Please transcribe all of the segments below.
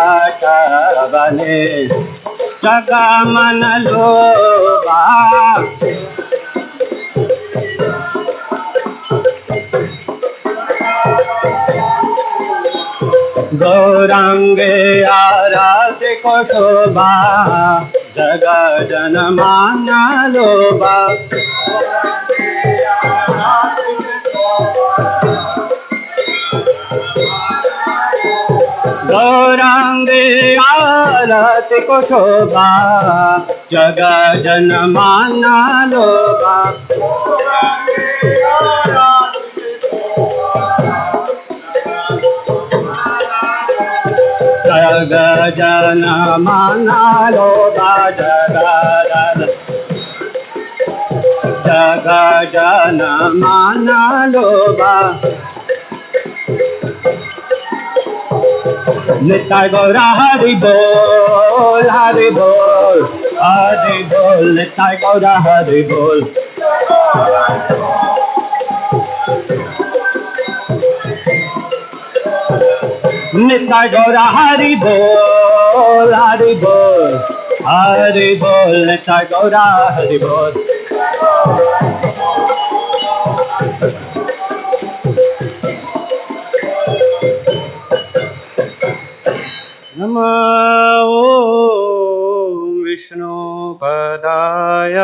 नटवने जगा मन लोभा गौरांगे आराध्य को शोभा जगा जन माना लोभा गौरांगे आरती को शोभा जगा जन माना लोभा जगा जन माना लोभा जगा जन माना लोभा नित्य गौरा हरि बोल हरि बोल हरि बोल नित्य गौरा हरि बोल नित्य गौरा हरि बोल हरि बोल हरि बोल नित्य गौरा हरि बोल नमो विष्णुपदाय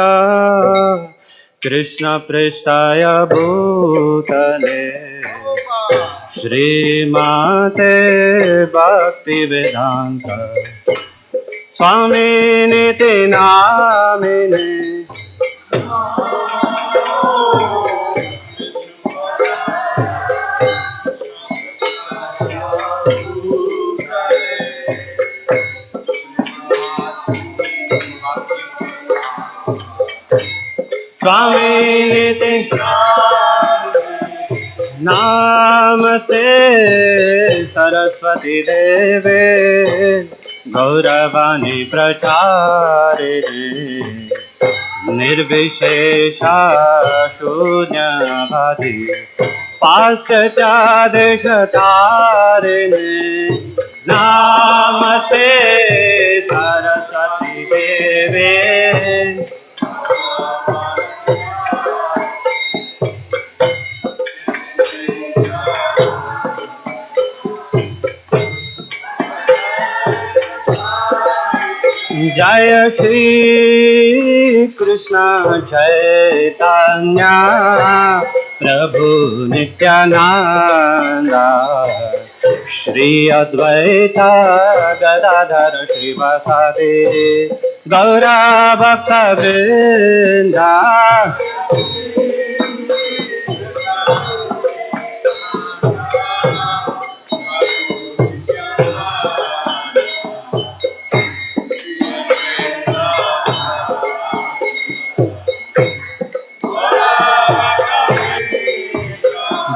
कृष्णपृष्ठाय भूतले श्रीमते भक्तिवेदांत स्वामिनिति नामिने स्वामिनिति नामस्ते सरस्वती देवे गौरवाणी प्रचारिणे निर्विशेषा शून्यवादी पाश्चादेशतारिणे नामस्ते सरस्वती देवे जय श्री कृष्ण चैतन्य प्रभु नित्यानंद श्री अद्वैत गदाधर श्रीवासादि गौरा भक्तवृंद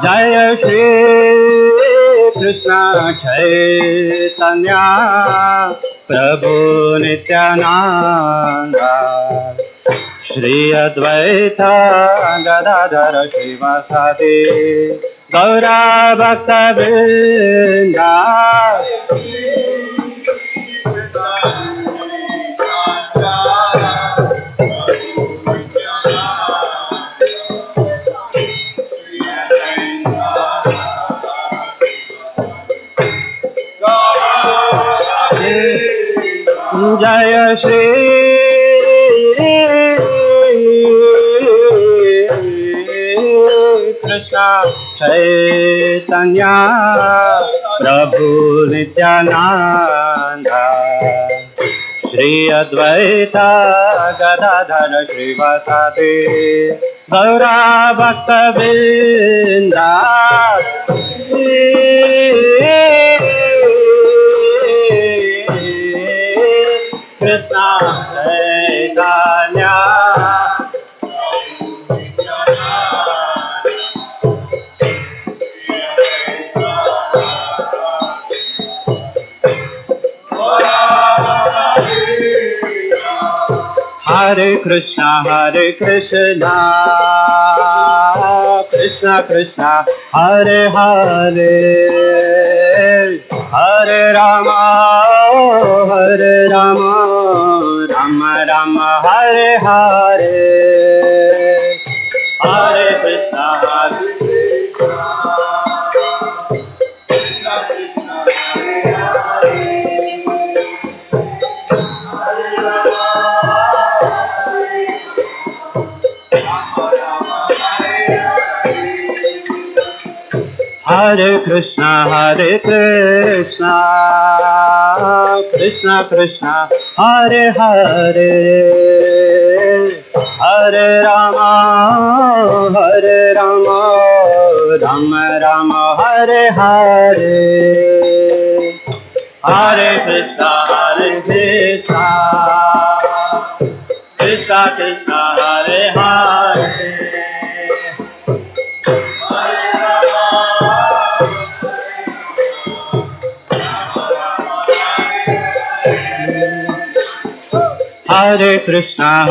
जय श्री कृष्ण चैतन्य प्रभु नित्यानंद श्री अद्वैत गदाधर श्रीवासादि गौरा भक्तवृंद जय श्री कृष्ण चैतन्य प्रभु Nityanand Shri Advaita Gadadhar श्रीवासादि Gaura भक्तवृंद Krishna Chaitanya Hare Krishna Krishna Krishna Hare Hare Hare Rama Hare Hare Krishna Hare Hare Krishna Hare Krishna Krishna Krishna Hare Hare Hare Rama Rama Rama Hare Hare Hare Krishna Krishna Krishna Hare Hare Hare Krishna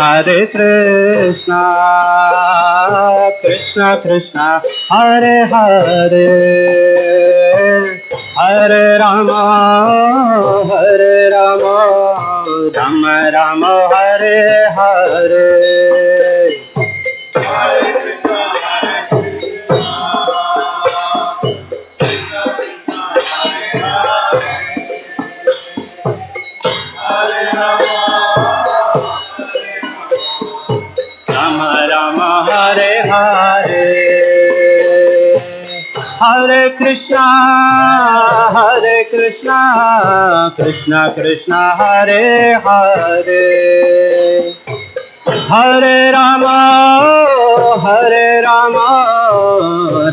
Krishna Krishna Hare Hare Hare Rama Rama Rama Hare Hare Hare Krishna Krishna Krishna Hare Hare Hare Rama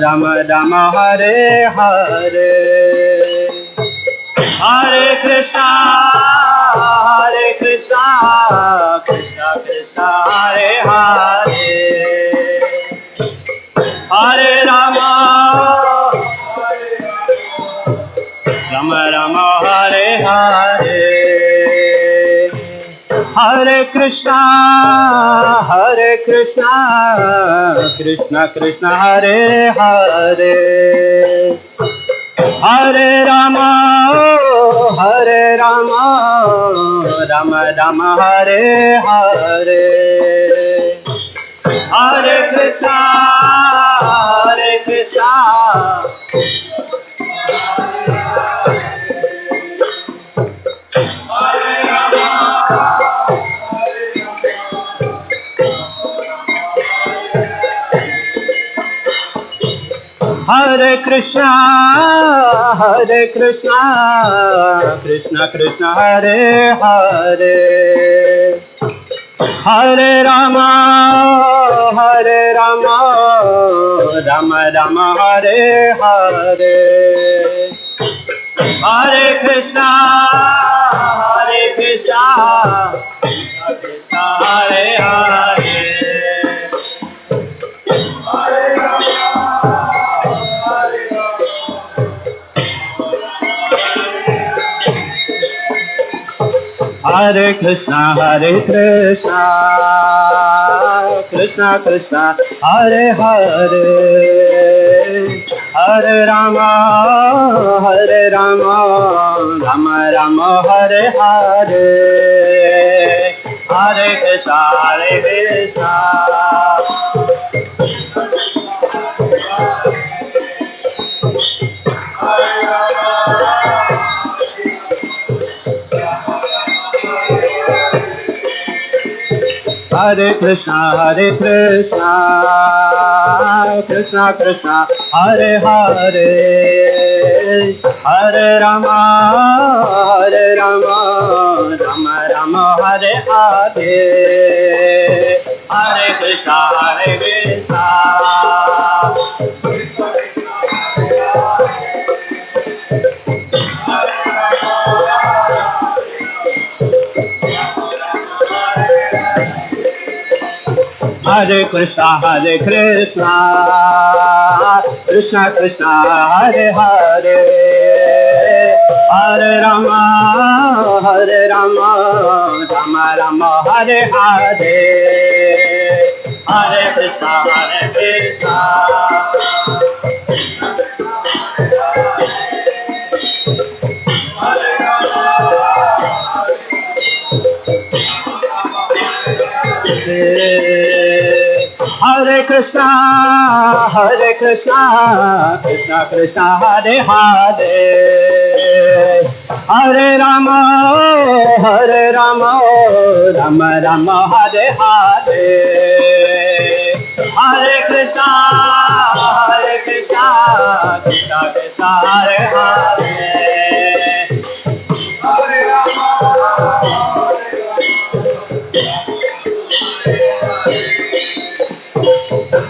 Rama Rama Hare Hare Hare Krishna Krishna Krishna Hare Hare Hare Rama Rama Hare Hare Hare Krishna Krishna Krishna Hare Hare Hare Rama Rama Rama Hare Hare Hare Krishna Hare Krishna Krishna Krishna Hare Hare Hare Rama Rama Rama Hare Hare Hare Krishna Krishna Hare Hare Hare Krishna Krishna Krishna Hare Hare Hare Rama Rama Rama Hare Hare Hare Krishna Hare Krishna Krishna Krishna Hare Hare Hare Rama Rama Rama Hare Hare Hare Krishna Hare Krishna Krishna Krishna Hare Hare Hare Rama Rama Rama Hare Hare Hare Krishna Hare Krishna, Krishna Krishna, Hare Hare, Hare Rama, Rama Rama, Hare Hare, Hare Krishna, Krishna Krishna, Hare Hare, Hare Rama,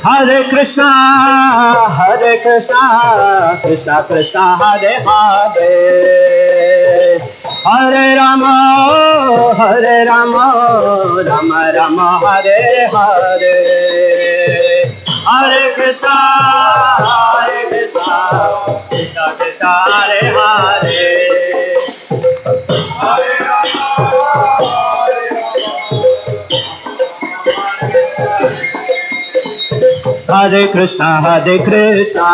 Hare Krishna, Krishna Krishna, Hare Hare, Hare Rama, Rama Rama, Hare Hare, Hare Krishna, Krishna Krishna, Hare Hare, Hare Rama, Hare Krishna,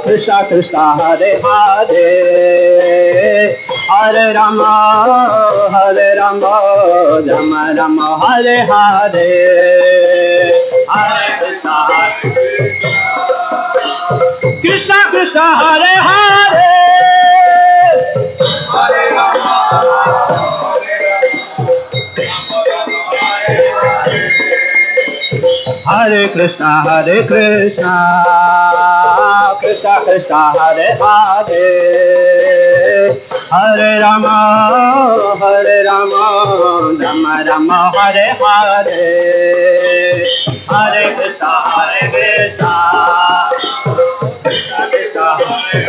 Krishna Krishna, Hare Hare, Hare Rama, Rama Rama, Hare Hare, Hare Krishna, Krishna Krishna, Hare Hare, Hare Rama, Hare Krishna, Krishna Krishna, Hare Hare, Hare Rama, Rama Rama, Hare Hare, Hare Krishna, Krishna Krishna, Hare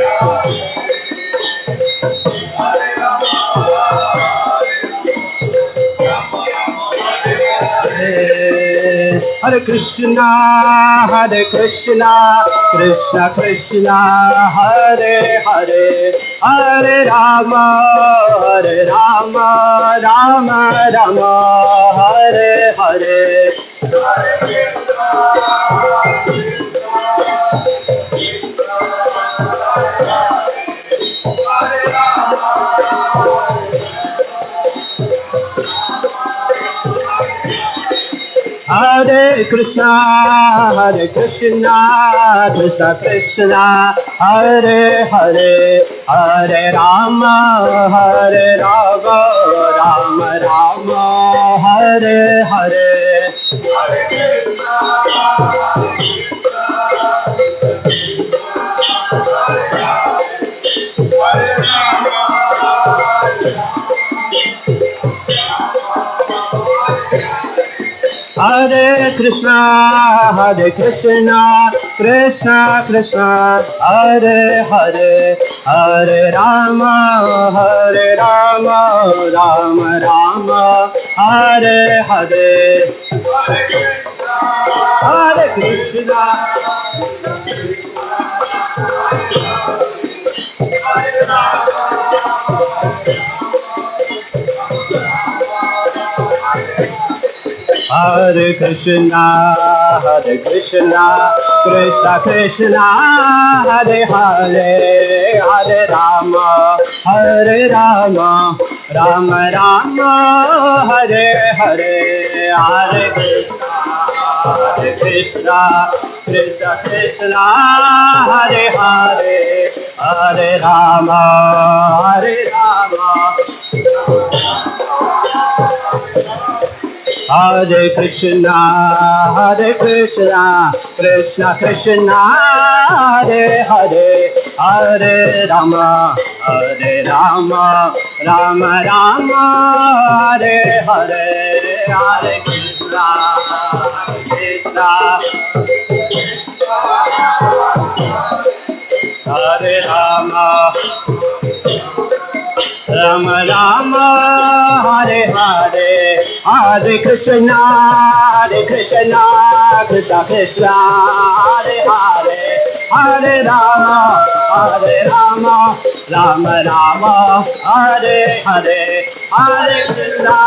Hare Krishna, Krishna Krishna, Hare Hare, Hare Rama, Rama Rama, Hare Hare, Hare Krishna, Krishna Krishna, Hare Hare, Hare Rama, Rama Rama, Hare Hare, Hare Krishna, Hare Krishna, Krishna Krishna, Hare Hare, Hare Rama, Rama Rama, Hare Hare, Hare Krishna, Hare Krishna, Krishna Krishna, Hare Hare, Hare Rama, Rama Rama, Hare Hare, Hare Krishna, Krishna, Hare Hare, Hare Rama, Hare Krishna, Krishna Krishna, Hare Hare, Hare Rama, Rama Rama, Hare Hare, Hare Krishna, Hare Rama, Rama, Hare Hare, Hare Krishna, Krishna Krishna, Hare Hare, Hare Rama, Rama Rama, Hare Hare, Hare Krishna,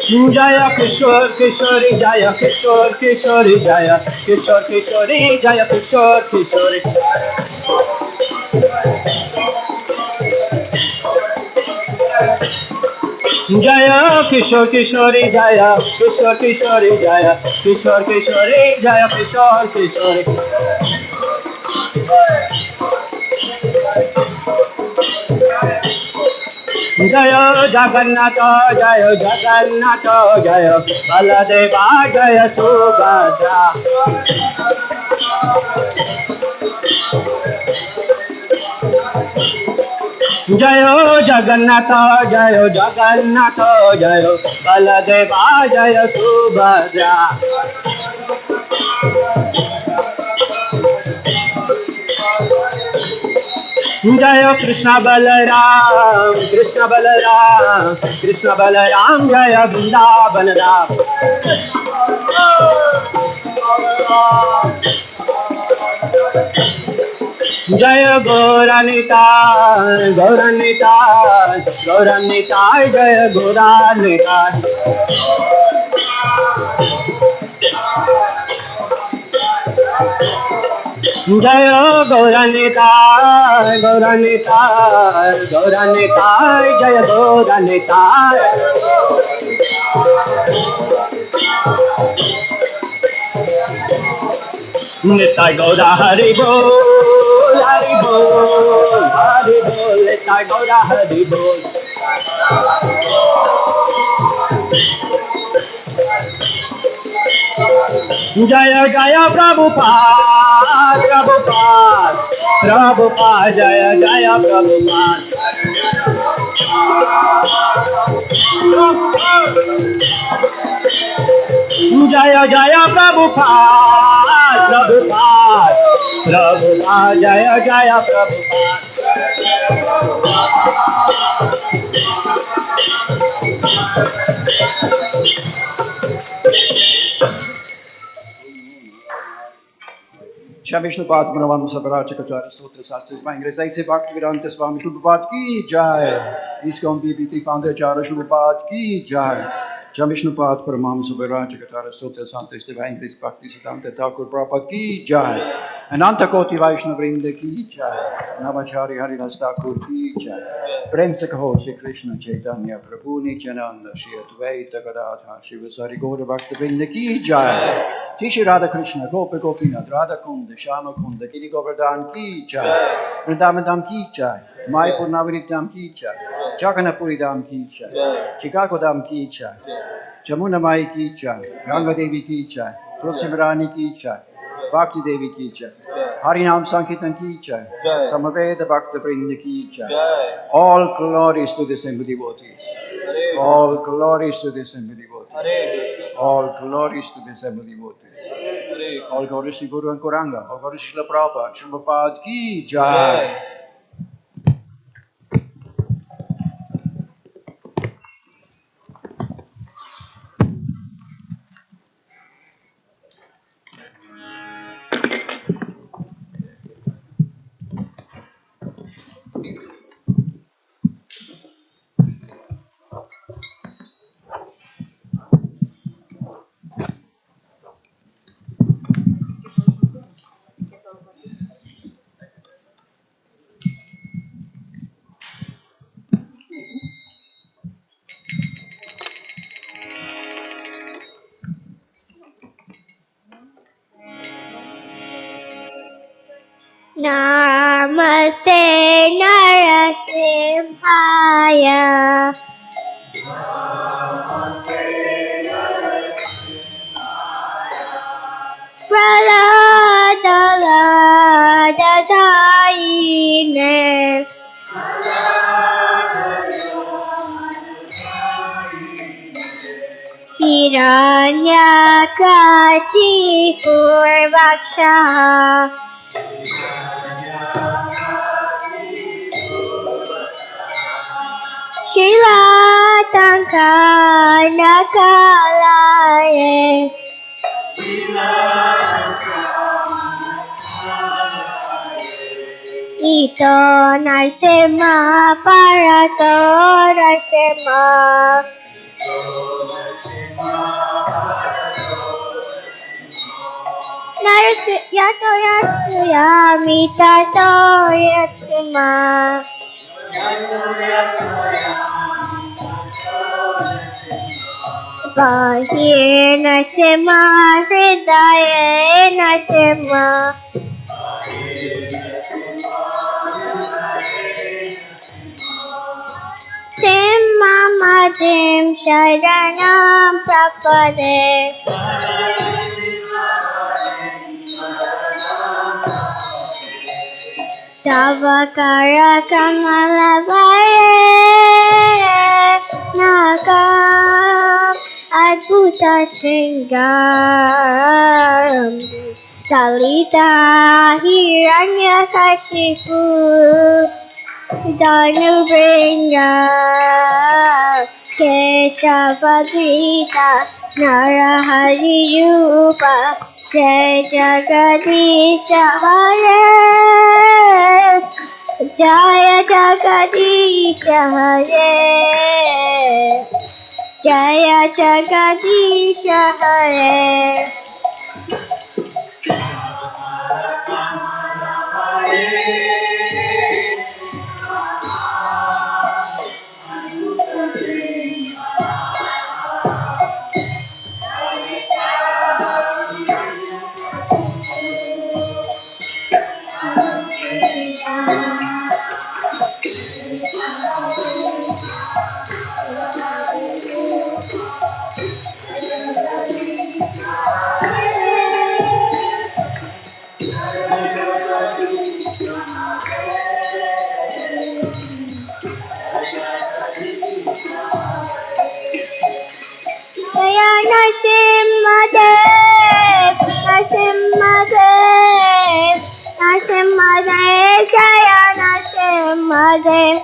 Jaya Kishore Kishori Jaya Kishore Kishori Jaya Kishore Kishori Jaya Kishore Kishori Jaya Kishore Kishori Jaya Kishore Kishori Jaya Kishore Kishori Jaya Kishore Kishori Jaya Jagannatha Jaya Jagannatha Jaya Baladeva Jaya Subhadra Jayo Jagannatha Jayo Jagannatha Jayo Baladeva Jaya Subhadra Jayo Krishna Balaram Krishna Balaram Krishna Balaram Jaya Vrindavan Ram Jaya Gauranita Gauranita Gauranita Jaya Gauranita Jaya Gauranita Gauranita Gauranita Jaya Gauranita Nitai Gaura Hari Bol Hari Bol Hari Bol Nitai Gaura Hari Bol Jaya Jaya Prabhupada Prabhupada Prabhupada Jaya Jaya Prabhupada Jaya Jaya Prabhupada Prabhupada Prabhupada Jaya Jaya Prabhupada Shri Vishnupad Gunavan Sabaraj Kachara Stotra Sastras by Ingress Aise Bhaktivedanta Swami Shri Prabhupada Ki Jai. ISKCON BBT Founder Acharya Shri Prabhupada Ki Jai. Shri Vishnupad Paramam Sabaraj Kachara Stotra Sastras by Ingress Bhakti Siddhanta Thakur Prabhupada Ki Jai. Ananta Koti Vaishnava Vrinda Ki Jai. Navachari Haridas Thakur Ki Jai. Prem se kaho Shri Krishna Chaitanya Prabhu Nityananda Shri Advaita Gadadhar Shri Vasari Gaura Bhakta Vrinda Ki Jai. Shri Radha Krishna Gopa Gopinath Radha Kunda Shama Kunda Giri Govardhan Ki Jai. Vrindavan Ki Jai. Mayapur Navanitam Ki Jai. Jagannathpuri Dham Ki Jai. Chicago Dham Ki Jai. Jamuna Mai Ki Jai. Ganga Devi Ki Jai. Tulsi Rani Ki Jai. Bhakti Devi Ki Jai. Harinam Sankirtan Ki Jai. Samaveda Bhakta Vrinda Ki Jai. All glories to the assembled devotees. All glories to the assembled devotees. All glories to the assembled devotees. All glories to Guru and Kuranga. All glories to Srila Prabhupada. Srila Prabhupada Ki Jai. Namaste Narasimhaya. Praladadadayine. Hiranyakashipurvaksha. Shilatankanakalaye. Ito Narsema Parato Narsema. Yato Yatsuyami Tato Yatsuma Bahi Nasima Hridaya Nasima Simamadim Sharanam Prapade Tavakara Kamalavaye Nakam Adbhuta Shringaram Dalita Hiranyakashipu Dhanubringa Keshavadrita Narahari Rupa Jai Jagadisha Hare Jaya Jagadisha Hare Jaya Jagadisha Hare Jaya Narasimhadev, Narasimhadev, Narasimhadev, Jaya Narasimhadev.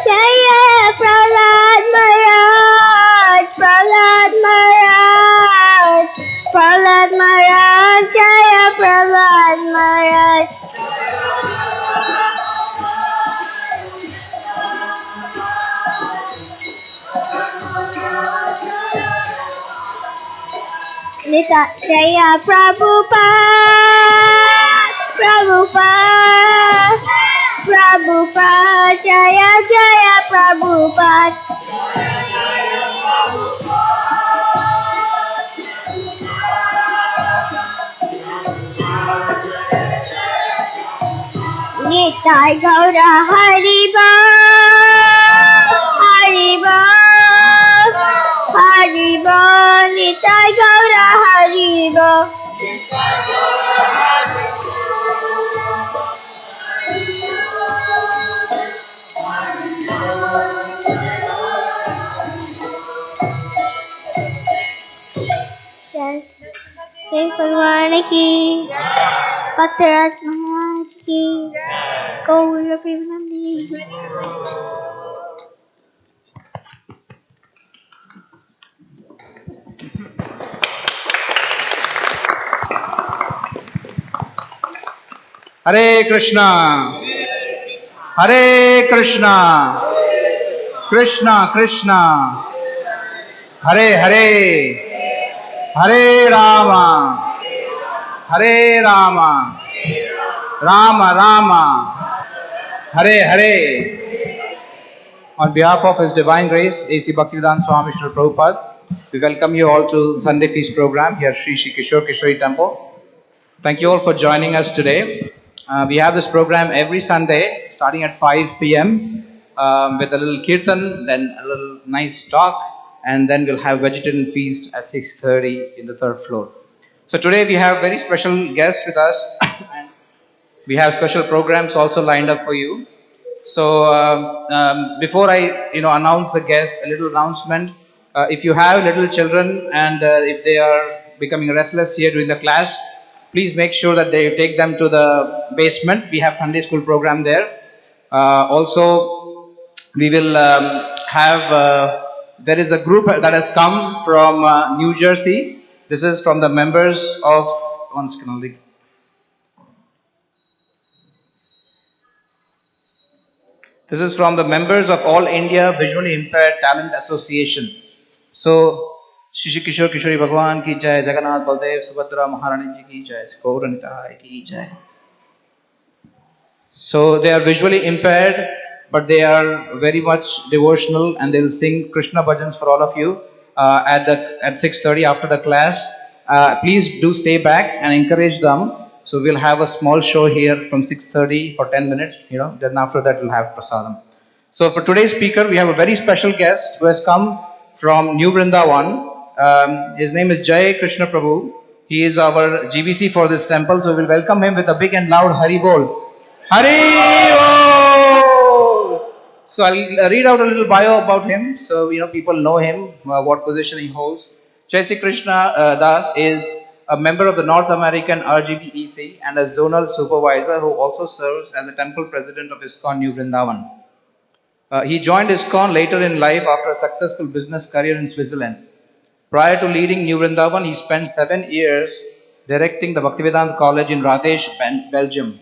Jaya Prahlad Maharaj, Prahlad Maharaj, Prahlad Maharaj, Jaya Prahlad Maharaj. Nita Jaya Prabhupada, Prabhupada, Prabhupada, Jaya Jaya Prabhupada. Nitai Gaura Haribo, Haribo, Haribo, Nitai Gaura Haribo. Jai Bhagwan ki, Bhaktarath Maharaj ki, Gaura Premanandi. Hare Krishna, Hare Krishna, Krishna Krishna, Hare Hare, Hare Rama, Hare Rama, Rama Rama, Hare Hare. On behalf of His Divine Grace, A.C. Bhaktivedanta Swami Srila Prabhupada, we welcome you all to Sunday Feast program here at Sri Sri Kishore Kishori Temple. Thank you all for joining us today. We have this program every Sunday starting at 5 p.m. With a little kirtan, then a little nice talk, and then we'll have vegetarian feast at 6:30 in the third floor. So today we have very special guests with us and we have special programs also lined up for you. So before I announce the guests, a little announcement. If you have little children and if they are becoming restless here during the class, please make sure that they take them to the basement. We have Sunday school program there. Also, we will there is a group that has come from New Jersey. This is from the members of, one second only. This is from the members of All India Visually Impaired Talent Association. So, Shri Kishore Kishori Bhagwan ki jai, Jagannath Baldev Subhadra Maharani ji ki jai, Gaur Nitahai ki jai. So they are visually impaired, but they are very much devotional, and they will sing Krishna bhajans for all of you at 6:30 after the class. Please do stay back and encourage them. So we'll have a small show here from 6:30 for 10 minutes. Then after that we'll have prasadam. So for today's speaker, we have a very special guest who has come from New Vrindavan. His name is Jai Krishna Prabhu. He is our GBC for this temple. So we'll welcome him with a big and loud Hari Bol. Hari Bol! So I'll read out a little bio about him, so people know him, what position he holds. Jai Sri Krishna Das is a member of the North American RGBEC and a zonal supervisor who also serves as the temple president of ISKCON New Vrindavan. He joined ISKCON later in life after a successful business career in Switzerland. Prior to leading New Vrindavan, he spent 7 years directing the Bhaktivedanta College in Radesh, Belgium.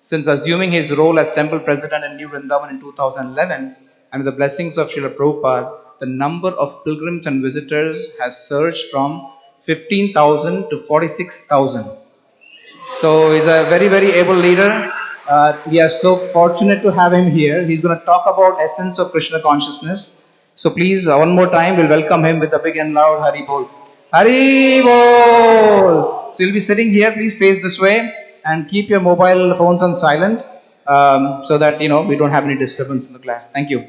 Since assuming his role as temple president in New Vrindavan in 2011, and with the blessings of Srila Prabhupada, the number of pilgrims and visitors has surged from 15,000 to 46,000. So he's a very, very able leader. We are so fortunate to have him here. He's going to talk about essence of Krishna consciousness. So please, one more time, we'll welcome him with a big and loud Hari Bol. Hari Bol! So you'll be sitting here. Please face this way and keep your mobile phones on silent so that we don't have any disturbance in the class. Thank you.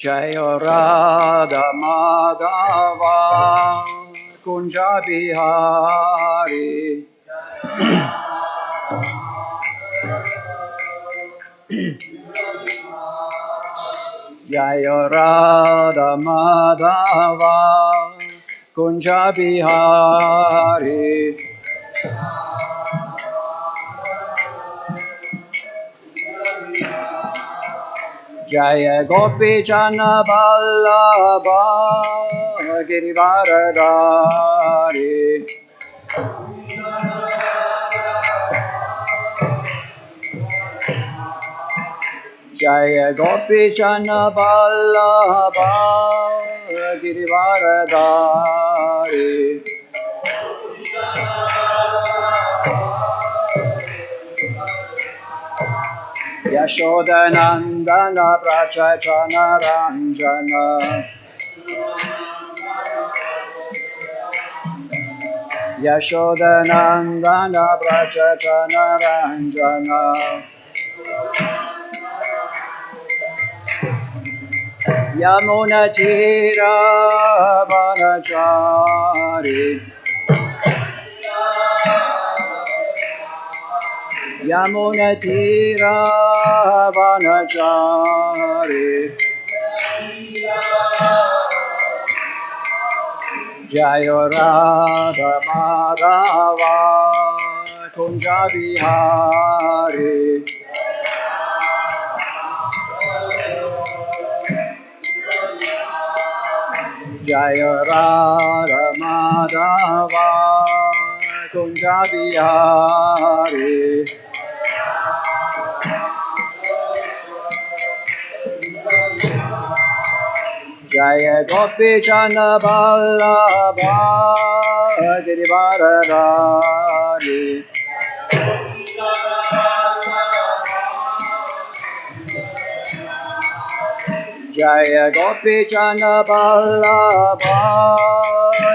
Jaya Radha Madhava Kunja Bihari Jaya Radha Madhava Kunja Bihari Jaya Gopi Chana Ballabha Girivaradari Jaya Gopi Chana Ballabha Girivaradari Yashodanandana Prachachana Ranjana Yashodanandana Prachachana Ranjana Yamuna Tira Vanachari Yamuna Tira Vanachari Jaya Radha Madhava Kunja Bihari Jaya Radha Madhava Kunja Bihari Jaya Gopi Chana Ballabha Girivaradari Jaya Gopi Chana Ballabha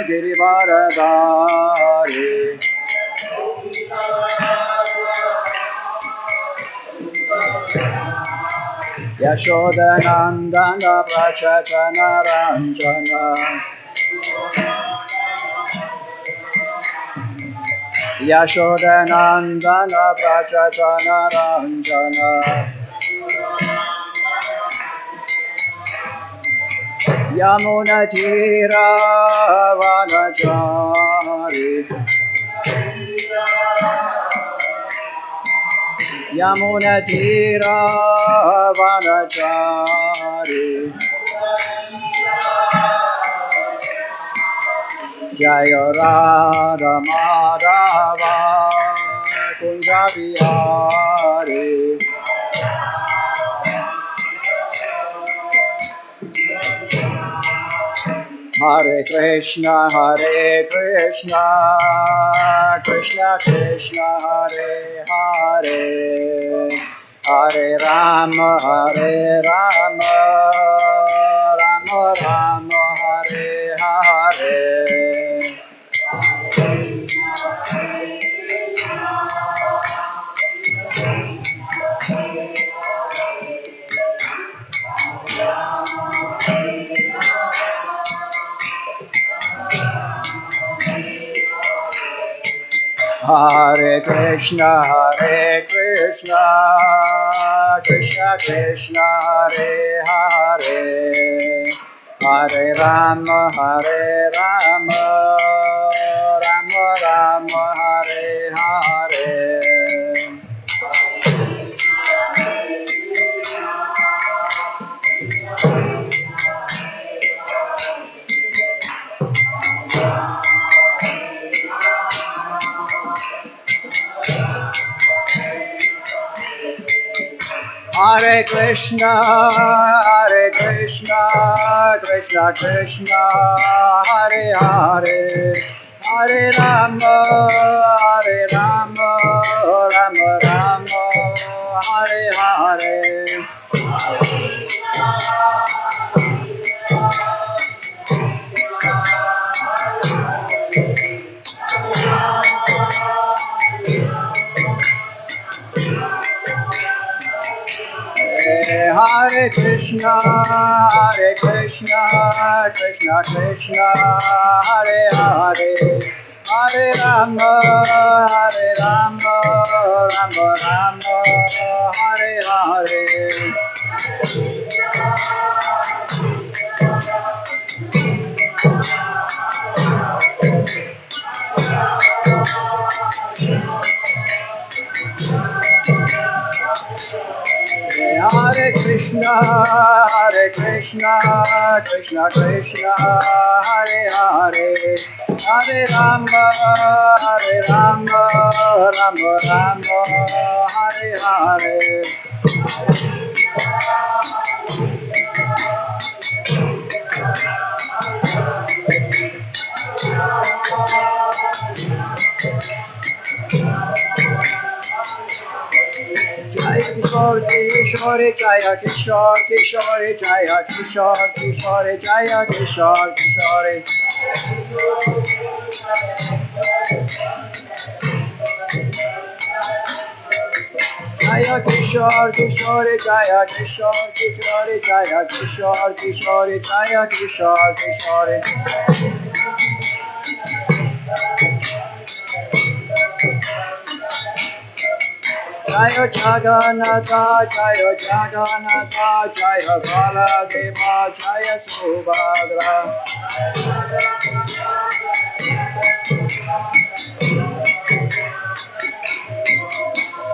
Girivaradari Yashodanandana Prachachana Ranjana Yashodanandana Prachachana Ranjana Yamuna Tira Vanachari Yamuna Tira Vanachari Jaya Radha Madhava Kunja Vihari Hare Krishna, Krishna Krishna, Hare Hare, Hare Rama, Rama Rama, Hare Hare. Hare Krishna, Krishna Krishna, Hare Hare, Hare Rama, Rama Rama, Hare Hare. Hare Krishna, Krishna Krishna, Hare Hare, Hare Rama, Rama Rama, Hare Hare. Hare Krishna, Krishna Krishna, Hare Hare, Hare Rama, Rama Rama, Hare Hare. Hare Krishna, Krishna Krishna, Hare Hare, Hare Rama, Rama Rama, Hare Hare. Kishore Jaya Kishore, Kishore Jaya Kishore, Kishore Jaya Kishore, Kishore. Jaya Kishore, Kishore Jaya Kishore, Kishore Jaya Kishore, Kishore Jaya Kishore, Kishore. Jaya Jagannatha, Jaya Jagannatha, Jaya Baladeva, Jaya Subhadra.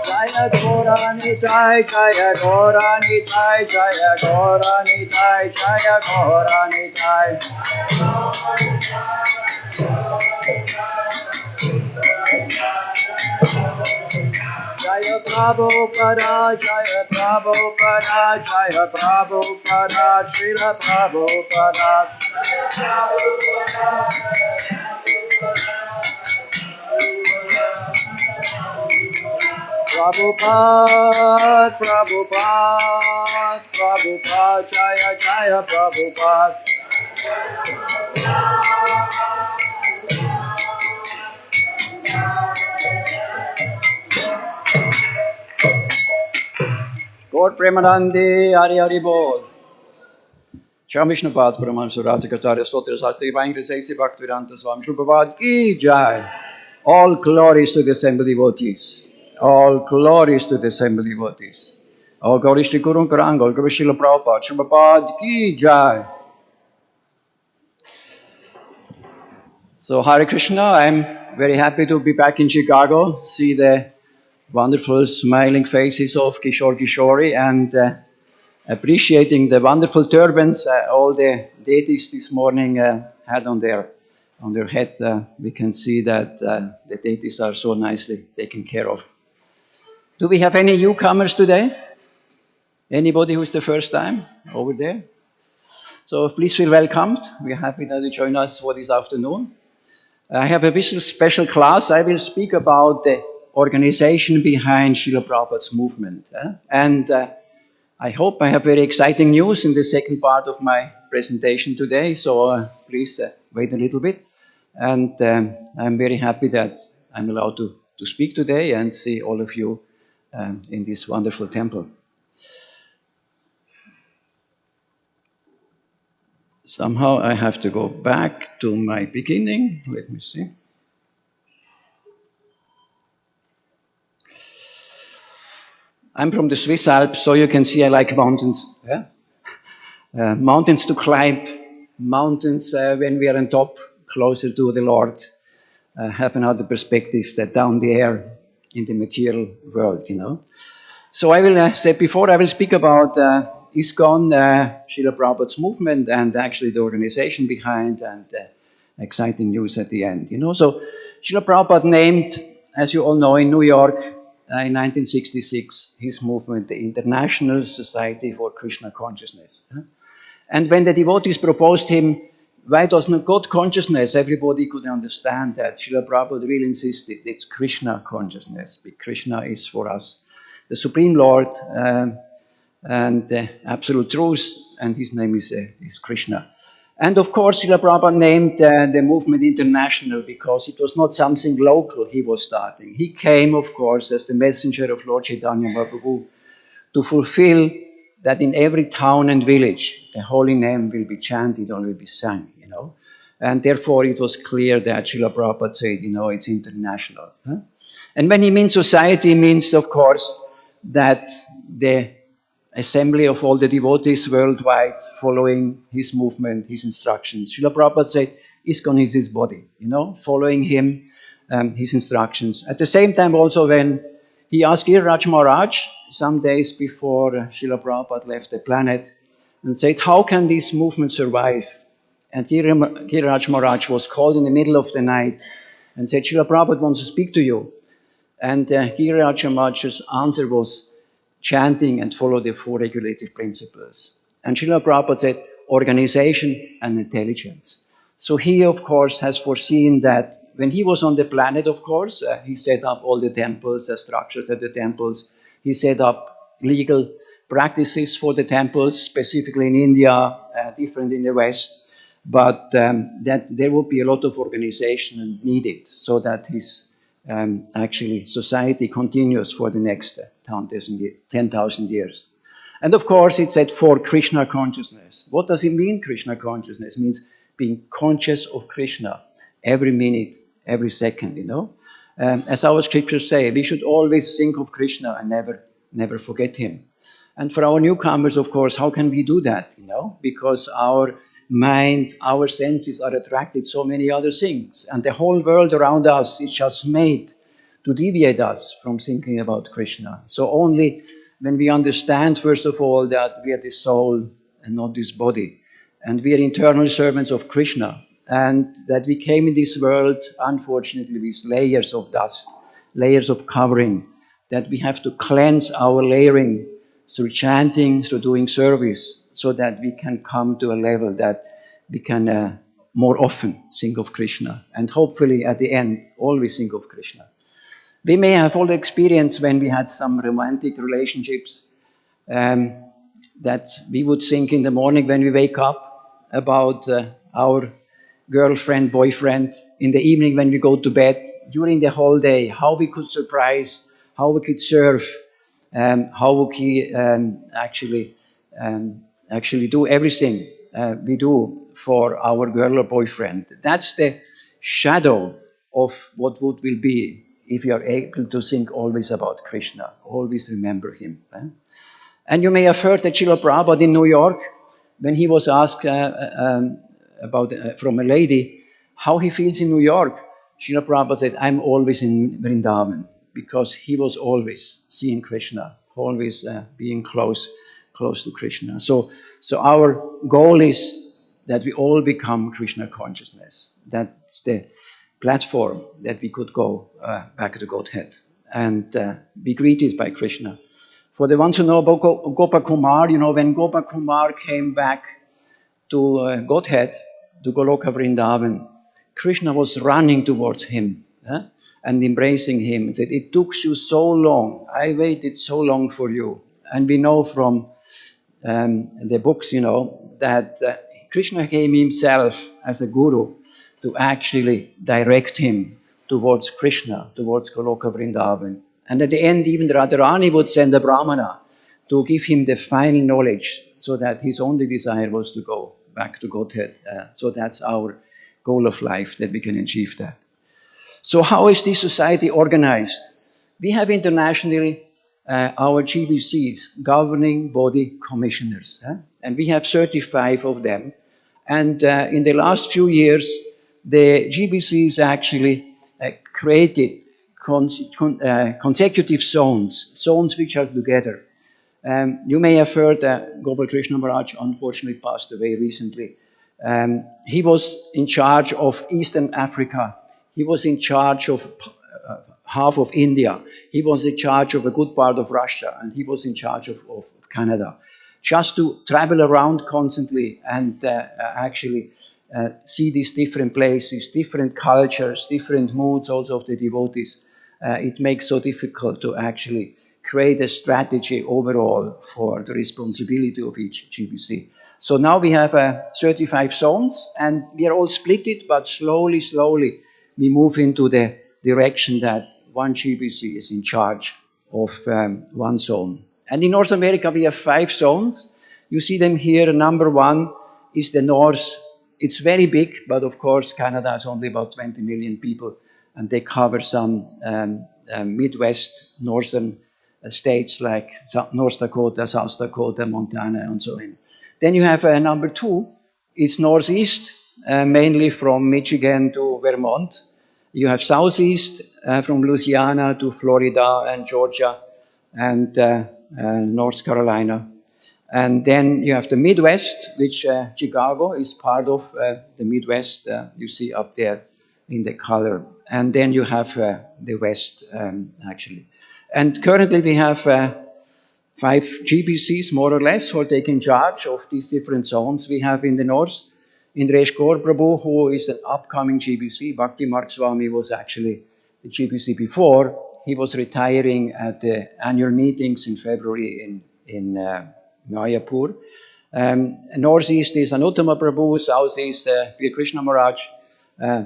Jaya Gauranitai, Jaya Gauranitai, Jaya Gauranitai, Jaya Gauranitai. Jaya Prabhupada, Jaya Prabhupada, Jaya Prabhupada, Srila Prabhupada. Prabhupada, Prabhupada, Prabhupada, Jaya Jaya Prabhupada. Gaur Premanande, Hari Hari Bol. Shri Vishnupad Paramahansa Rajakacharya Stotra Shastri Divine Saisi Bhaktivedanta Swami Shri Prabhupada Ki Jai. All glories to the assembled devotees. All glories to the assembled devotees. All glories to Guru Karanga, all glories to Srila Prabhupada, Shri Prabhupada Ki Jai. So Hare Krishna, I am very happy to be back in Chicago, see the wonderful smiling faces of Kishore Kishori and appreciating the wonderful turbans all the deities this morning had on their head. We can see that the deities are so nicely taken care of. Do we have any newcomers today? Anybody who's the first time over there? So please feel welcomed. We're happy that you join us for this afternoon. I have a special class. I will speak about the organization behind Srila Prabhupada's movement. And I hope I have very exciting news in the second part of my presentation today. So please wait a little bit. And I'm very happy that I'm allowed to speak today and see all of you in this wonderful temple. Somehow I have to go back to my beginning. Let me see. I'm from the Swiss Alps, so you can see I like mountains. Yeah? Mountains to climb, mountains when we are on top, closer to the Lord, have another perspective that down there in the material world, you know. So I will say before I will speak about ISKCON, Srila Prabhupada's movement, and actually the organization behind, and exciting news at the end. You know, so Srila Prabhupada named, as you all know, in New York in 1966, his movement the International Society for Krishna Consciousness. And when the devotees proposed him, why doesn't God consciousness? Everybody could understand that. Srila Prabhupada really insisted it's Krishna consciousness. Because Krishna is for us the Supreme Lord. And the absolute truth, and his name is Krishna. And of course, Srila Prabhupada named the movement international because it was not something local he was starting. He came, of course, as the messenger of Lord Chaitanya Mahaprabhu to fulfill that in every town and village, the holy name will be chanted or will be sung, you know. And therefore, it was clear that Srila Prabhupada said, you know, it's international. And when he means society, he means, of course, that the assembly of all the devotees worldwide following his movement, his instructions. Srila Prabhupada said, ISKCON is his body, you know, following him, his instructions. At the same time also when he asked Giriraj Maharaj, some days before Srila Prabhupada left the planet, and said, how can this movement survive? And Giriraj Maharaj was called in the middle of the night and said, Srila Prabhupada wants to speak to you. And Giriraj Maharaj's answer was, chanting and follow the four regulative principles. And Srila Prabhupada said, organization and intelligence. So he, of course, has foreseen that when he was on the planet, of course, he set up all the temples, the structures at the temples. He set up legal practices for the temples, specifically in India, different in the West. But that there would be a lot of organization needed so that his actually society continues for the next 10,000 years. And of course, it said for Krishna consciousness. What does it mean, Krishna consciousness? It means being conscious of Krishna every minute, every second, you know. As our scriptures say, we should always think of Krishna and never forget him. And for our newcomers, of course, how can we do that, you know? Because our mind, our senses are attracted to so many other things. And the whole world around us is just made to deviate us from thinking about Krishna. So only when we understand, first of all, that we are the soul and not this body, and we are eternal servants of Krishna, and that we came in this world, unfortunately, with layers of dust, layers of covering, that we have to cleanse our layering through chanting, through doing service, so that we can come to a level that we can more often think of Krishna, and hopefully at the end, always think of Krishna. We may have all the experience when we had some romantic relationships that we would think in the morning when we wake up about our girlfriend, boyfriend, in the evening when we go to bed, during the whole day, how we could surprise, how we could serve, how we actually do everything we do for our girl or boyfriend. That's the shadow of what will be if you are able to think always about Krishna, always remember him. And you may have heard that Srila Prabhupada in New York, when he was asked from a lady how he feels in New York, Srila Prabhupada said, I'm always in Vrindavan. because he was always seeing Krishna, always being close to Krishna. So our goal is that we all become Krishna consciousness. That's the platform that we could go back to Godhead and be greeted by Krishna. For the ones who know about Gopakumar, when Gopakumar came back to Godhead, to Goloka Vrindavan, Krishna was running towards him and embracing him and said, "It took you so long. I waited so long for you." And we know from the books, that Krishna came himself as a guru to actually direct him towards Krishna, towards Goloka Vrindavan. And at the end, even Radharani would send a Brahmana to give him the final knowledge so that his only desire was to go back to Godhead. So that's our goal of life, that we can achieve that. So how is this society organized? We have internationally our GBCs, Governing Body Commissioners, and we have 35 of them. And in the last few years, the GBCs actually created consecutive zones which are together. You may have heard that Gopal Krishna Maharaj unfortunately passed away recently. He was in charge of Eastern Africa. He was in charge of half of India. He was in charge of a good part of Russia, and he was in charge of Canada. Just to travel around constantly and actually see these different places, different cultures, different moods also of the devotees, it makes so difficult to actually create a strategy overall for the responsibility of each GBC. So now we have 35 zones, and we are all splitted, but slowly we move into the direction that one GBC is in charge of one zone. And in North America, we have 5 zones. You see them here. Number 1 is the North. It's very big, but of course, Canada is only about 20 million people, and they cover some Midwest, northern states like North Dakota, South Dakota, Montana, and so on. Then you have number 2. It's Northeast, mainly from Michigan to Vermont. You have Southeast, from Louisiana to Florida and Georgia and North Carolina. And then you have the Midwest, which Chicago is part of the Midwest, you see up there in the color. And then you have the West, actually. And currently we have 5 GBCs, more or less, who are taking charge of these different zones. We have in the North, Indresh Kaur Prabhu, who is an upcoming GBC. Bhakti Marg Swami was actually the GBC before. He was retiring at the annual meetings in February in Mayapur. Northeast is Anuttama Prabhu, Southeast P. Krishna Maharaj,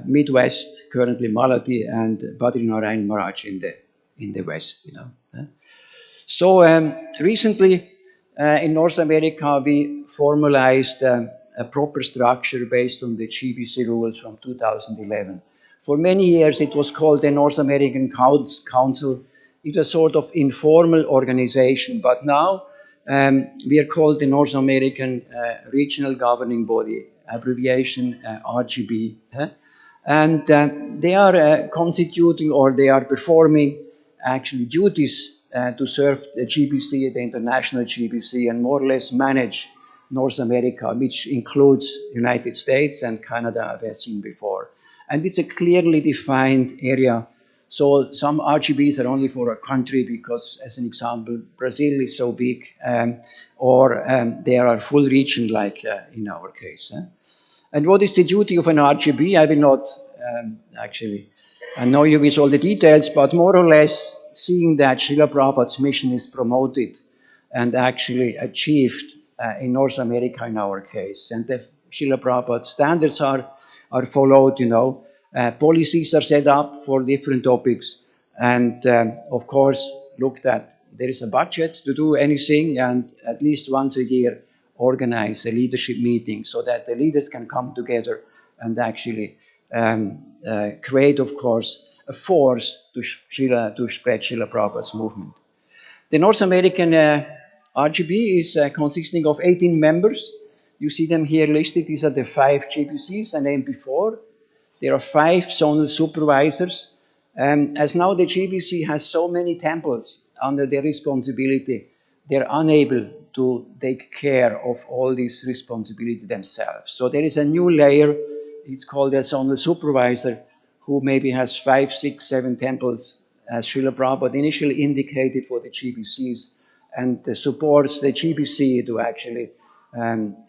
Midwest currently Malati, and Badrinarayan Maharaj in the West. So recently in North America we formalized a proper structure based on the GBC rules from 2011. For many years it was called the North American Council. It was a sort of informal organization, but now we are called the North American Regional Governing Body, abbreviation RGB. And they are constituting, or they are performing actually duties to serve the GBC, the international GBC, and more or less manage North America, which includes United States and Canada, I've seen before. And it's a clearly defined area. So some RGBs are only for a country because, as an example, Brazil is so big, or they are a full region like in our case. And what is the duty of an RGB? I will not actually annoy you with all the details, but more or less seeing that Srila Prabhupada's mission is promoted and actually achieved in North America in our case. And the Srila Prabhupada standards are followed, policies are set up for different topics, and of course looked at. There is a budget to do anything, and at least once a year organize a leadership meeting so that the leaders can come together and actually create, of course, a force to spread Srila Prabhupada's movement. The North American RGB is consisting of 18 members. You see them here listed. These are the 5 GBCs I named before. There are 5 zonal supervisors, As now the GBC has so many temples under their responsibility, they're unable to take care of all this responsibility themselves. So there is a new layer, it's called a zonal supervisor, who maybe has 5, 6, 7 temples, as Srila Prabhupada initially indicated for the GBCs, and supports the GBC to actually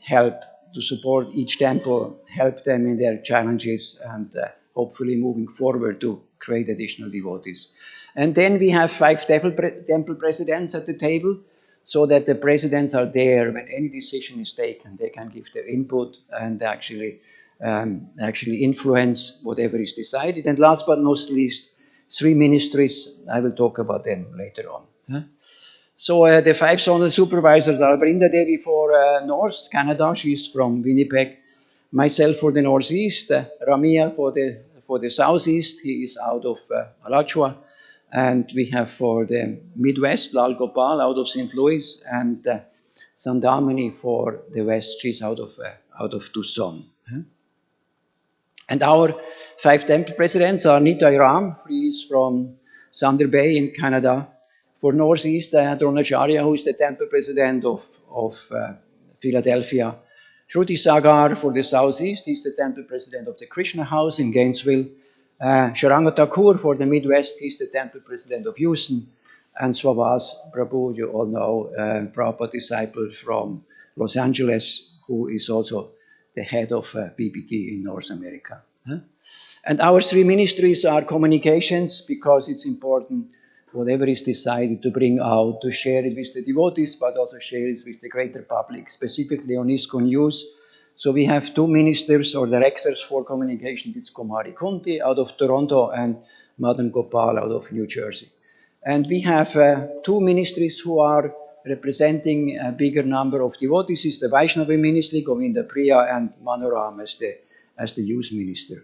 help to support each temple, help them in their challenges, and hopefully moving forward to create additional devotees. And then we have 5 temple presidents at the table, so that the presidents are there when any decision is taken. They can give their input and actually influence whatever is decided. And last but not least, 3 ministries. I will talk about them later on. So the 5 zonal supervisors are Brinda Devi for North Canada. She's from Winnipeg. Myself for the Northeast. Ramia for the Southeast. He is out of Alachua. And we have for the Midwest, Lal Gopal out of St. Louis, and Sandamani for the West. She's out of Tucson. And our 5 temple presidents are Nitai Ram. He is from Thunder Bay in Canada. For Northeast, Dronacharya, who is the temple president of Philadelphia. Shruti Sagar for the Southeast, he's the temple president of the Krishna House in Gainesville. Sharanga Thakur for the Midwest, he's the temple president of Houston. And Swavas Prabhu, you all know, Prabhupada disciple from Los Angeles, who is also the head of BBT in North America. And our 3 ministries are communications, because it's important, whatever is decided, to bring out, to share it with the devotees, but also share it with the greater public, specifically on ISKCON News. So we have 2 ministers or directors for communications. It's Kumari Kunti out of Toronto and Madan Gopal out of New Jersey. And we have 2 ministries who are representing a bigger number of devotees. It's the Vaishnava ministry, Govinda Priya, and Manoram as the youth minister.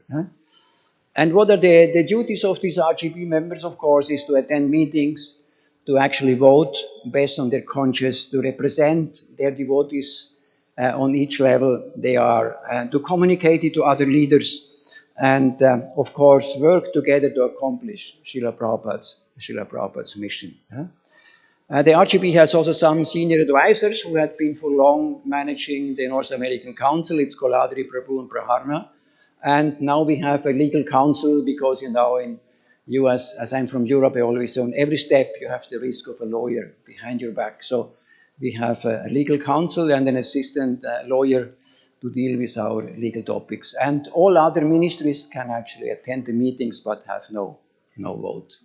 And what are the duties of these RGB members, of course, is to attend meetings, to actually vote based on their conscience, to represent their devotees on each level they are, to communicate it to other leaders, and of course work together to accomplish Srila Prabhupada's mission. The RGB has also some senior advisors who had been for long managing the North American Council. It's Koladri Prabhu and Praharna. And now we have a legal counsel, because, you know, in US, as I'm from Europe, I always say on every step you have the risk of a lawyer behind your back. So we have a legal counsel and an assistant lawyer to deal with our legal topics. And all other ministries can actually attend the meetings but have no vote.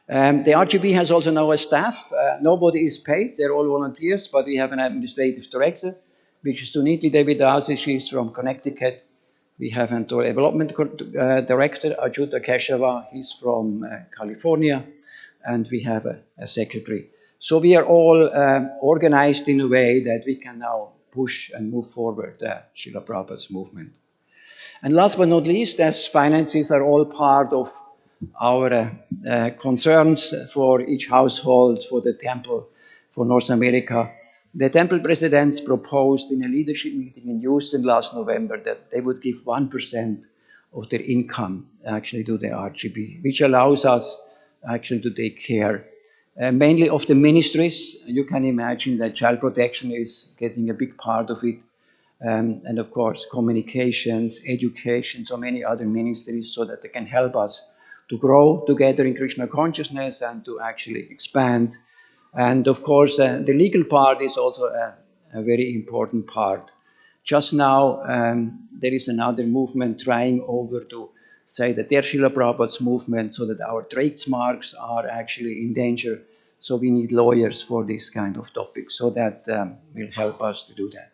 The RGB has also now a staff. Nobody is paid. They're all volunteers, but we have an administrative director, which is Suniti Devidasi. She's from Connecticut. We have a development director, Ajuta Keshava. He's from California. And we have a secretary. So we are all organized in a way that we can now push and move forward Srila Prabhupada's movement. And last but not least, as finances are all part of our concerns for each household, for the temple, for North America, the temple presidents proposed in a leadership meeting in Houston last November that they would give 1% of their income actually to the RGB, which allows us actually to take care mainly of the ministries. You can imagine that child protection is getting a big part of it. And of course, communications, education, so many other ministries, so that they can help us to grow together in Krishna consciousness and to actually expand. And of course, the legal part is also a very important part. Just now, there is another movement trying over to say that there's Srila Prabhupada's movement, so that our trademarks are actually in danger. So we need lawyers for this kind of topic. So that will help us to do that.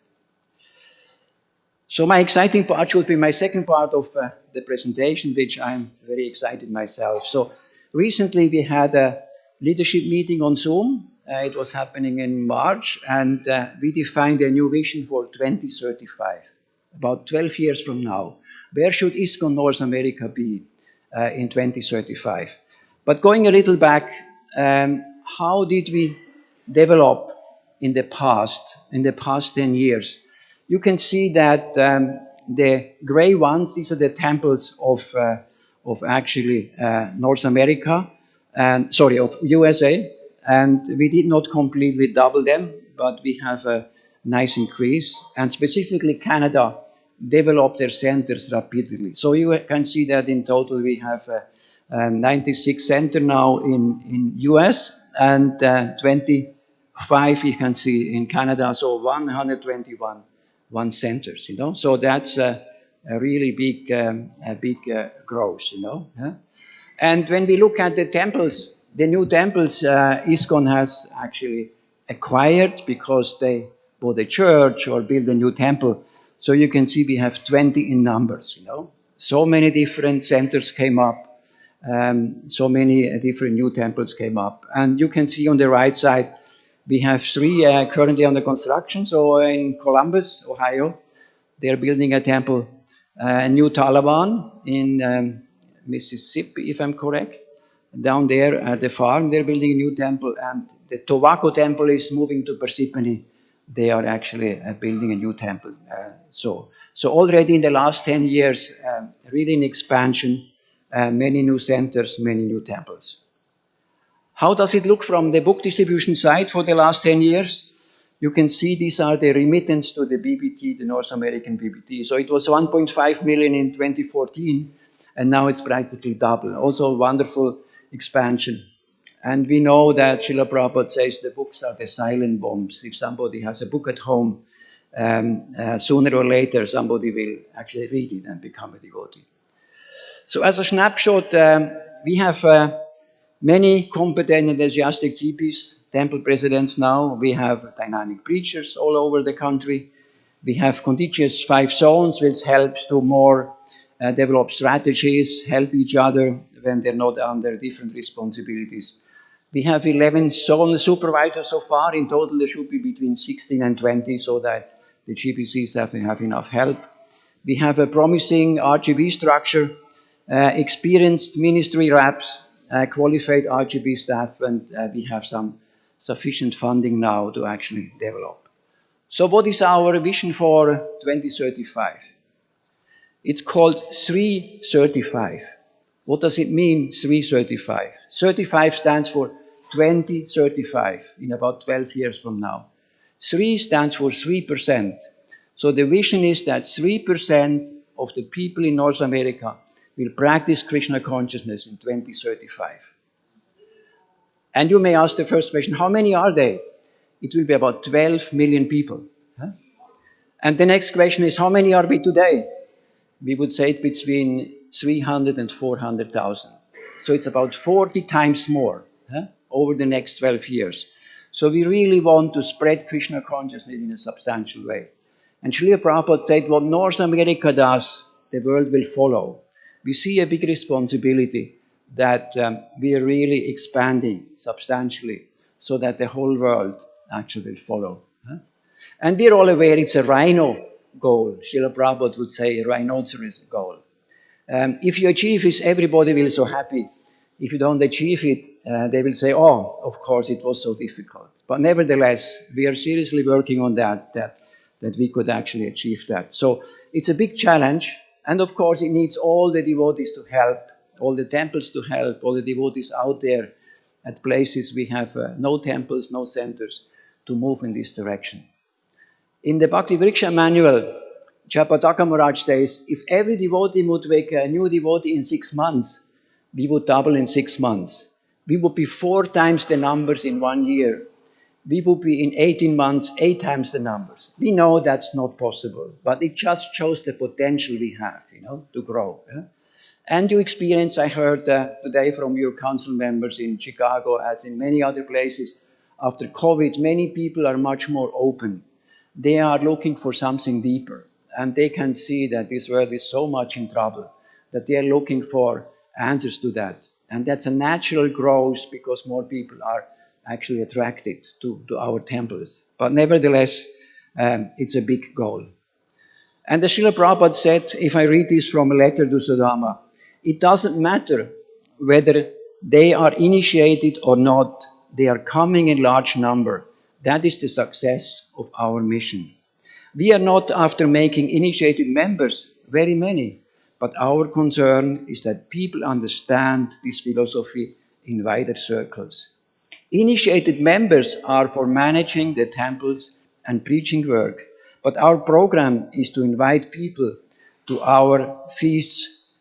So my exciting part should be my second part of the presentation, which I'm very excited myself. So recently we had a leadership meeting on Zoom. It was happening in March, and we defined a new vision for 2035, about 12 years from now. Where should ISKCON North America be in 2035? But going a little back, how did we develop in the past 10 years? You can see that the gray ones, these are the temples of of actually North America, and sorry, of USA, and we did not completely double them, but we have a nice increase, and specifically Canada developed their centers rapidly. So you can see that in total we have 96 centers now in US and 25 you can see in Canada, so 121 centers, you know. So that's a really big growth, you know. Yeah? And when we look at the temples, the new temples ISKCON has actually acquired because they bought a church or built a new temple. So you can see we have 20 in numbers, you know. So many different centers came up, so many different new temples came up. And you can see on the right side, we have 3 currently under construction. So in Columbus, Ohio, they're building a temple, a new Talawan in Mississippi, if I'm correct. Down there at the farm, they're building a new temple, and the Tobacco temple is moving to Parsippany. They are actually building a new temple. So already in the last 10 years, really an expansion, many new centers, many new temples. How does it look from the book distribution side for the last 10 years? You can see these are the remittance to the BBT, the North American BBT. So it was 1.5 million in 2014, and now it's practically double. Also a wonderful expansion. And we know that Srila Prabhupada says the books are the silent bombs. If somebody has a book at home, sooner or later somebody will actually read it and become a devotee. So as a snapshot, we have many competent and enthusiastic GPs, temple presidents now. We have dynamic preachers all over the country. We have contiguous 5 zones, which helps to more develop strategies, help each other when they're not under different responsibilities. We have 11 zonal supervisors so far. In total, there should be between 16 and 20 so that the GPCs have enough help. We have a promising RGB structure, experienced ministry reps, qualified RGB staff, and we have some sufficient funding now to actually develop. So what is our vision for 2035? It's called Sri 35. What does it mean, Sri 35? 35 stands for 2035, in about 12 years from now. 3 stands for 3%. So the vision is that 3% of the people in North America will practice Krishna consciousness in 2035. And you may ask the first question, how many are they? It will be about 12 million people. Huh? And the next question is, how many are we today? We would say it between 300 and 400,000. So it's about 40 times more over the next 12 years. So we really want to spread Krishna consciousness in a substantial way. And Srila Prabhupada said, what North America does, the world will follow. We see a big responsibility that we are really expanding substantially so that the whole world actually will follow. And we're all aware it's a rhino goal. Srila Prabhupada would say a rhinoceros goal. If you achieve this, everybody will be so happy. If you don't achieve it, they will say, oh, of course, it was so difficult. But nevertheless, we are seriously working on that we could actually achieve that. So it's a big challenge. And of course, it needs all the devotees to help, all the temples to help, all the devotees out there at places we have no temples, no centers to move in this direction. In the Bhakti Vriksha manual, Jayapataka Maharaj says, if every devotee would make a new devotee in 6 months, we would double in 6 months. We would be 4 times the numbers in 1 year. We would be in 18 months, 8 times the numbers. We know that's not possible, but it just shows the potential we have, to grow. And you experience, I heard today from your council members in Chicago, as in many other places, after COVID, many people are much more open. They are looking for something deeper, and they can see that this world is so much in trouble that they are looking for answers to that. And that's a natural growth because more people are actually attracted to our temples. But nevertheless, it's a big goal. And the Srila Prabhupada said, if I read this from a letter to Sudama, it doesn't matter whether they are initiated or not, they are coming in large number. That is the success of our mission. We are not after making initiated members, very many, But our concern is that people understand this philosophy in wider circles. Initiated members are for managing the temples and preaching work, but our program is to invite people to our feasts.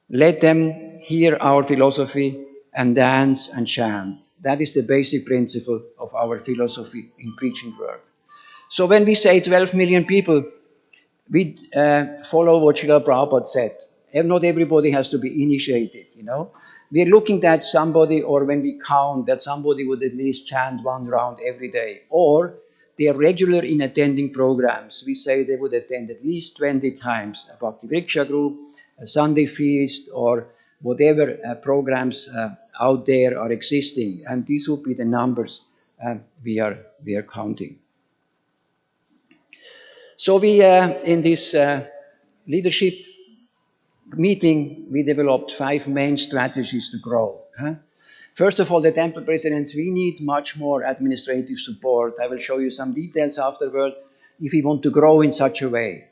Let them hear our philosophy and dance and chant. That is the basic principle of our philosophy in preaching work. So when we say 12 million people, we follow what Srila Prabhupada said. Not everybody has to be initiated, you know. We're looking at somebody, or when we count, that somebody would at least chant one round every day. Or they are regular in attending programs. We say they would attend at least 20 times a Bhakti Vriksha group, a Sunday feast, or whatever programs out there are existing. And these would be the numbers we are counting. So we, in this leadership meeting, we developed 5 main strategies to grow. First of all, the temple presidents, we need much more administrative support. I will show you some details afterward if we want to grow in such a way.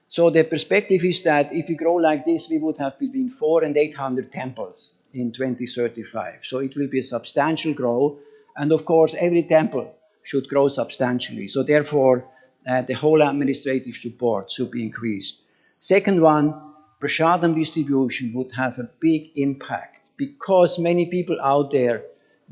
So the perspective is that if we grow like this, we would have between 400 and 800 temples in 2035. So it will be a substantial growth. And of course, every temple should grow substantially. So therefore, the whole administrative support should be increased. Second one, prasadam distribution would have a big impact because many people out there,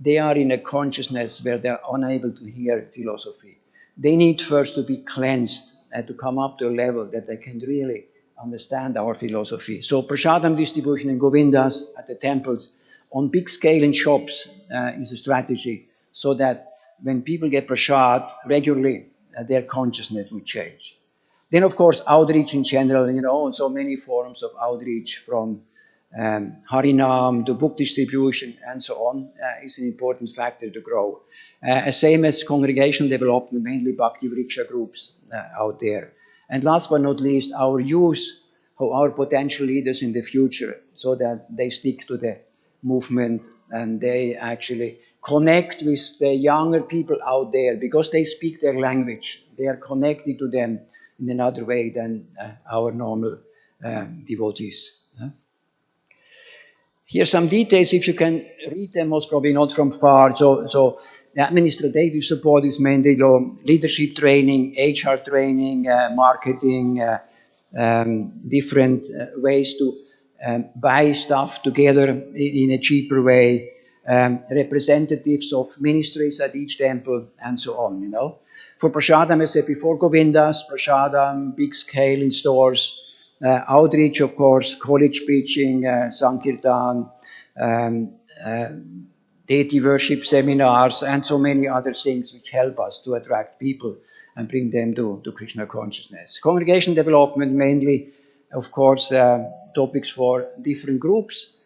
they are in a consciousness where they're unable to hear philosophy. They need first to be cleansed and to come up to a level that they can really understand our philosophy. So prasadam distribution in Govindas at the temples on big scale in shops is a strategy so that when people get prasad regularly, their consciousness will change. Then, of course, outreach in general, you know, so many forms of outreach from Harinam to book distribution and so on is an important factor to grow. Same as congregational development, mainly Bhakti Vriksha groups out there. And last but not least, our youth, who are potential leaders in the future, so that they stick to the movement and they actually connect with the younger people out there because they speak their language. They are connected to them in another way than our normal devotees. Here are some details, if you can read them, most probably not from far. So the administrative support is mainly leadership training, HR training, marketing, different ways to buy stuff together in a cheaper way, representatives of ministries at each temple, and so on, you know. For prasadam, I said before, Govindas, prasadam, big scale in stores, outreach, of course, college preaching, Sankirtan, deity worship seminars, and so many other things which help us to attract people and bring them to Krishna consciousness. Congregation development, mainly, of course, topics for different groups,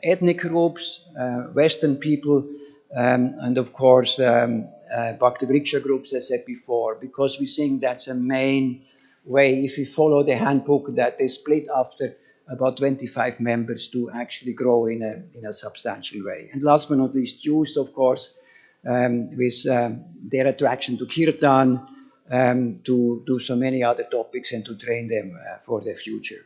ethnic groups, Western people, and of course, Bhakti Vriksha groups, as I said before, because we think that's a main way, if we follow the handbook, that they split after about 25 members to actually grow in a substantial way. And last but not least, youth, of course, with their attraction to kirtan, to do so many other topics and to train them for their future.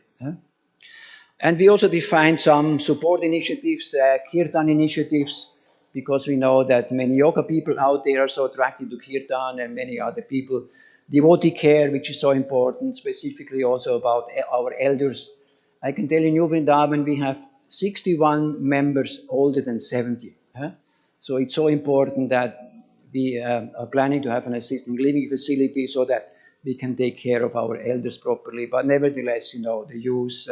And we also defined some support initiatives, kirtan initiatives, because we know that many yoga people out there are so attracted to kirtan and many other people. Devotee care, which is so important, specifically also about our elders. I can tell in New Vrindavan we have 61 members older than 70. So it's so important that we are planning to have an assisted living facility so that we can take care of our elders properly. But nevertheless, you know, the youth,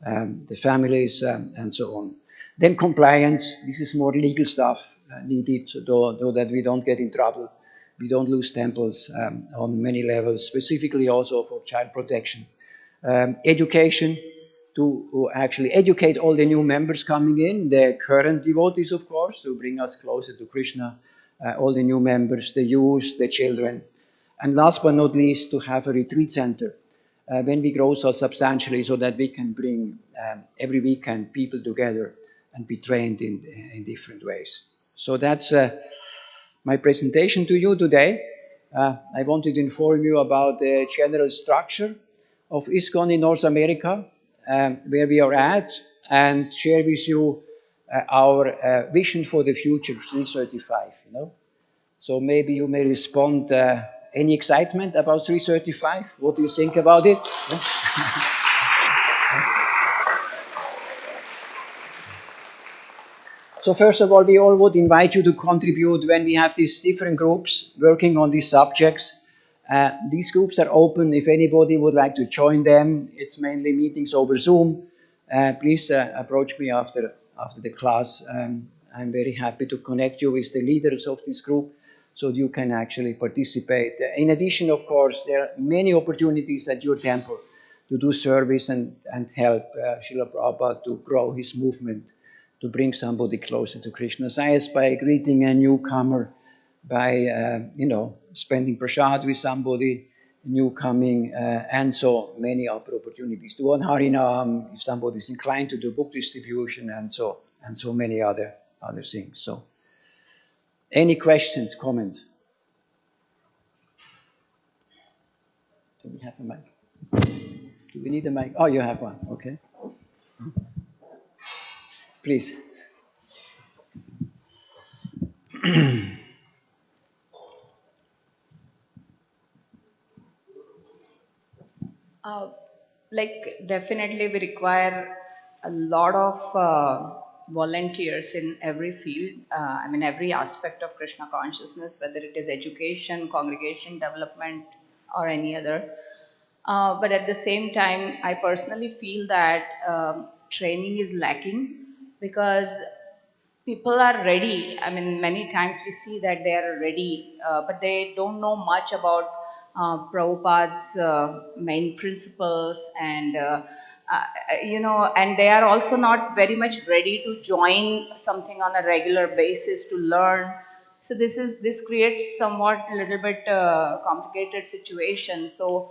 the families, and so on. Then compliance, this is more legal stuff needed so that we don't get in trouble. We don't lose temples on many levels, specifically also for child protection. Education, to actually educate all the new members coming in, the current devotees, of course, to bring us closer to Krishna, all the new members, the youth, the children. And last but not least, to have a retreat center when we grow so substantially so that we can bring every weekend people together and be trained in different ways. So that's my presentation to you today. I wanted to inform you about the general structure of ISKCON in North America, where we are at, and share with you our vision for the future, 335, you know. So maybe you may respond, any excitement about 335? What do you think about it? So first of all, we all would invite you to contribute when we have these different groups working on these subjects. These groups are open if anybody would like to join them. It's mainly meetings over Zoom. Please approach me after the class. I'm very happy to connect you with the leaders of this group so you can actually participate. In addition, of course, there are many opportunities at your temple to do service and help Srila Prabhupada to grow his movement, to bring somebody closer to Krishna. Science by greeting a newcomer, by spending prasad with somebody new coming, and so many other opportunities. To one Harinam, if somebody is inclined to do book distribution, and so many other things. So, any questions, comments? Do we have a mic? Do we need a mic? Oh, you have one. Okay. Please. Definitely we require a lot of volunteers in every field, every aspect of Krishna consciousness, whether it is education, congregation development, or any other. But at the same time, I personally feel that training is lacking because people are ready. Many times we see that they are ready, but they don't know much about Prabhupada's main principles, and and they are also not very much ready to join something on a regular basis to learn. So this creates somewhat a little bit complicated situation. So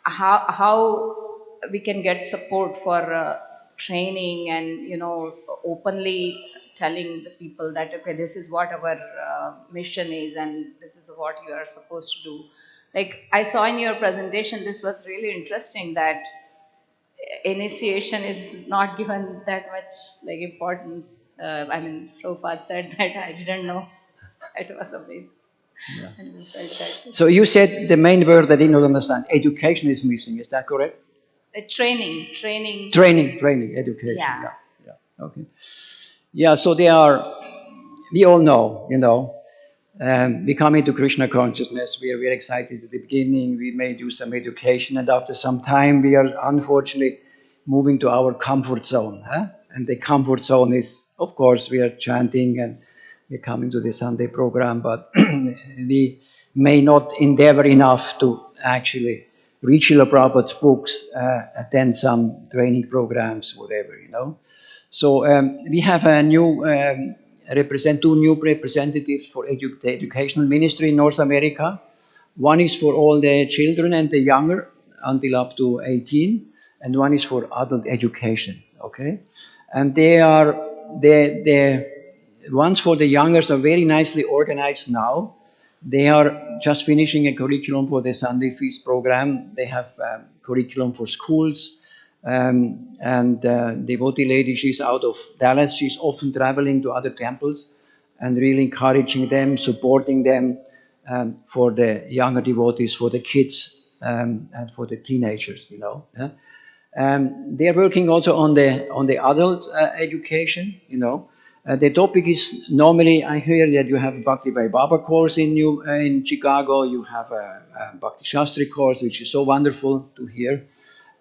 how we can get support for training and openly telling the people that okay, this is what our mission is and this is what you are supposed to do. Like I saw in your presentation, this was really interesting that initiation is not given that much like importance. Prabhupada said that. I didn't know. It was amazing. Yeah. And we felt that. So you said the main word I did not understand. Education is missing. Is that correct? Training, education. Yeah. Okay. Yeah. So we all know, we come into Krishna consciousness. We are very excited at the beginning. We may do some education, and after some time, we are unfortunately moving to our comfort zone. And the comfort zone is, of course, we are chanting and we're coming to the Sunday program, but we may not endeavor enough to actually read Srila Prabhupada's books, attend some training programs, whatever, So we have a new two new representatives for educational ministry in North America. One is for all the children and the younger until up to 18, and one is for adult education. Okay, and they are the ones for the youngers are very nicely organized now. They are just finishing a curriculum for the Sunday Feast program. They have curriculum for schools. And devotee lady, she's out of Dallas. She's often traveling to other temples and really encouraging them, supporting them for the younger devotees, for the kids, and for the teenagers, They're working also on the adult education, The topic is normally, I hear that you have a Bhakti Vaibhava course in Chicago. You have a Bhakti Shastri course, which is so wonderful to hear.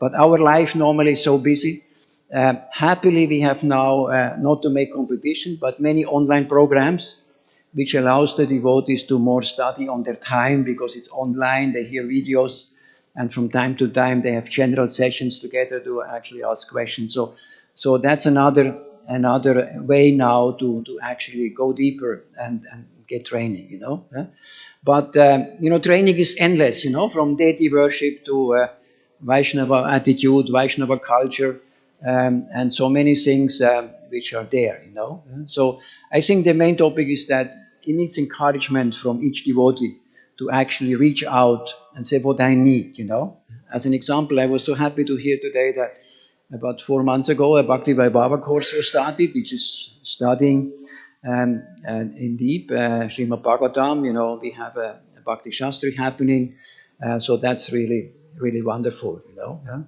But our life normally is so busy. Happily, we have now, not to make competition, but many online programs, which allows the devotees to more study on their time because it's online, they hear videos, and from time to time they have general sessions together to actually ask questions. So that's another way now to actually go deeper and get training, But, training is endless, from deity worship to Vaishnava attitude, Vaishnava culture, and so many things which are there, So I think the main topic is that it needs encouragement from each devotee to actually reach out and say what I need, As an example, I was so happy to hear today that about 4 months ago, a Bhakti Vaibhava course was started, which is studying in deep Srimad Bhagavatam. You know, we have a Bhakti Shastri happening, so that's really, really wonderful, you know. Yeah?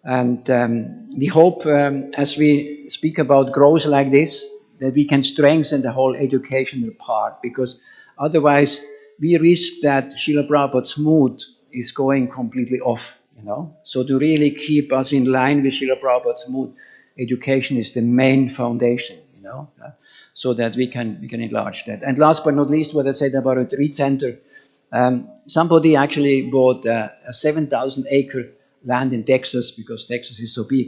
And we hope, as we speak about growth like this, that we can strengthen the whole educational part, because otherwise we risk that Srila Prabhupada's mood is going completely off, you know. So to really keep us in line with Srila Prabhupada's mood, education is the main foundation, you know, so that we can enlarge that. And last but not least, what I said about a retreat center, somebody actually bought a 7,000 acre land in Texas, because Texas is so big.